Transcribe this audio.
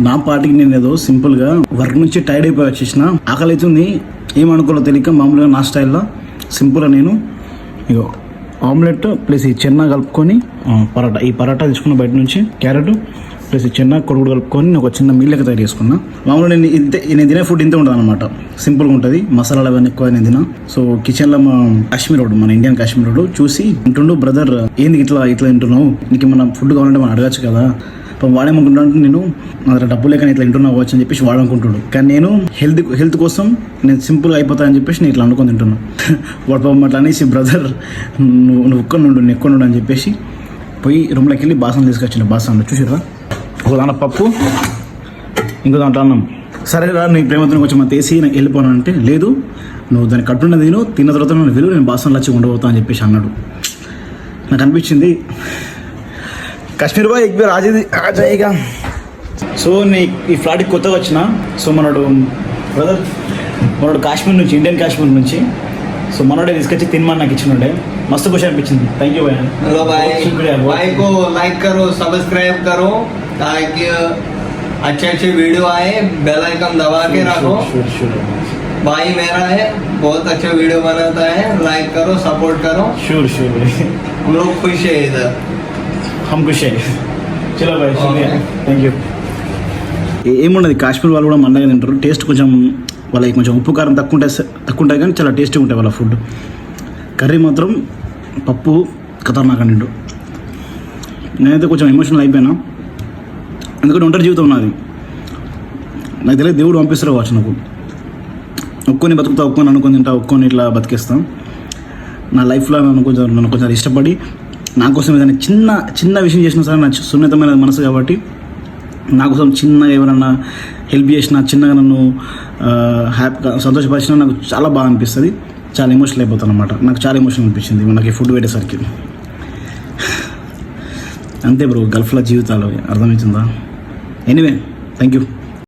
నా పాటికి నేను ఏదో సింపుల్గా వర్క్ నుంచి టైర్డ్ అయిపోయి వచ్చేసిన, ఆకలి అవుతుంది, ఏమనుకోలో తెలియక మామూలుగా నా స్టైల్లో సింపుల్గా నేను ఇగో ఆమ్లెట్ ప్లస్ ఈ చెన్నా కలుపుకొని పరాటా, ఈ పరాటా తీసుకున్న బయట నుంచి క్యారెట్ ప్లస్ ఈ చెన్నా కొడుకుడు కలుపుకొని నేను ఒక చిన్న మీల్ లెక్క తయారు చేసుకున్నా. మామూలుగా నేను తినే ఫుడ్ ఇంతే ఉంటుంది అనమాట, సింపుల్గా ఉంటుంది, మసాలాలు అవన్నీ ఎక్కువ నేను తినా. సో కిచెన్లో మా కాశ్మీర్ రోడ్, మన ఇండియన్ కాశ్మీర్ రోడ్ చూసి అంటుండు, బ్రదర్ ఏంది ఇట్లా తింటున్నావు, నీకు మన ఫుడ్ కావాలంటే మనం అడగచ్చు కదా. వాడేమనుకుంటున్నాను, నేను నా దగ్గర డబ్బు లేక ఇట్లా తింటున్నా వచ్చు అని చెప్పేసి వాడనుకుంటాడు, కానీ నేను హెల్త్ కోసం నేను సింపుల్గా అయిపోతానని చెప్పేసి నేను ఇట్లా అనుకొని తింటున్నా. వాడు పాపం అట్లా అనేసి, బ్రదర్ నువ్వు ఒక్క నుండు నేను ఎక్కువ నుండు అని చెప్పేసి పోయి రూమ్లోకి వెళ్ళి బాసనలు తీసుకొచ్చిన. బాసనలు చూసిరా, ఒక దాంట్లో పప్పు, ఇంకో దాంట్లో అన్నం. సరేరా నీ ప్రేమతో కొంచెం మన తీసి నాకు వెళ్ళిపోను అంటే, లేదు నువ్వు దాన్ని కట్టున్న తిన్న తర్వాత నేను వెళ్ళు, నేను బాసనలు వచ్చి ఉండబోతా అని చెప్పేసి అన్నాడు. నాకు అనిపించింది కాశ్మీర్ బాయ్ ఎక్ బార్ ఆజాయిగా. సో ఈ ఫ్లాట్కి కొత్తగా వచ్చిన, సో మనోడు కాశ్మీర్ నుంచి, ఇండియన్ కాశ్మీర్ నుంచి, సో మనోడే తీసుకొచ్చి తినమని నాకు ఇచ్చినుండే, మస్తు ఖుషి అనిపించింది. థ్యాంక్ యూ भाई. हेलो भाई को लाइक करो, सब्सक्राइब करो ताकि अच्छे वीडियो आए, बेल आइकन दबा के रखो. भाई मेरा है, बहुत अच्छा वीडियो बनाता है, लाइक करो, सपोर्ट करो. श्योर हम लोग खुश है इधर, हम खुश है. चलो भाई, शुक्रिया, థ్యాంక్ యూ. ఏమున్నది, కాశ్మీర్ వాళ్ళు కూడా మండగా తింటారు, టేస్ట్ కొంచెం వాళ్ళకి కొంచెం ఉప్పు కారం తక్కువ ఉంటాయి కానీ చాలా టేస్టీగా ఉంటాయి వాళ్ళ ఫుడ్. కర్రీ మాత్రం పప్పు ఖతర్నాక్ నిండు. నేనైతే కొంచెం ఎమోషనల్ అయిపోయినా, ఎందుకంటే ఒంటరి జీవితం ఉన్నది, నాకు తెలియదు దేవుడు పంపిస్తారు కావచ్చు. నాకు ఒక్కొని బతుకుతా, ఒక్కొని అనుకొని తింటా, ఒక్కొని ఇట్లా బతికేస్తాను. నా లైఫ్లో నన్ను కొంచెం ఇష్టపడి నా కోసం ఏదైనా చిన్న విషయం చేసినా సరే, నా సున్నితమైన మనసు కాబట్టి నా కోసం చిన్నగా ఎవరన్నా హెల్ప్ చేసినా, చిన్నగా నన్ను హ్యాపీగా సంతోషపరిచినా నాకు చాలా బాగా అనిపిస్తుంది, చాలా ఎమోషనల్ అయిపోతాను అనమాట. నాకు చాలా ఎమోషనల్ అనిపించింది నాకు ఈ ఫుడ్ పెట్టేసరికి. అంతే బ్రో, గల్ఫ్లో జీవితాలు అర్థమవుతుందా. Anyway, thank you.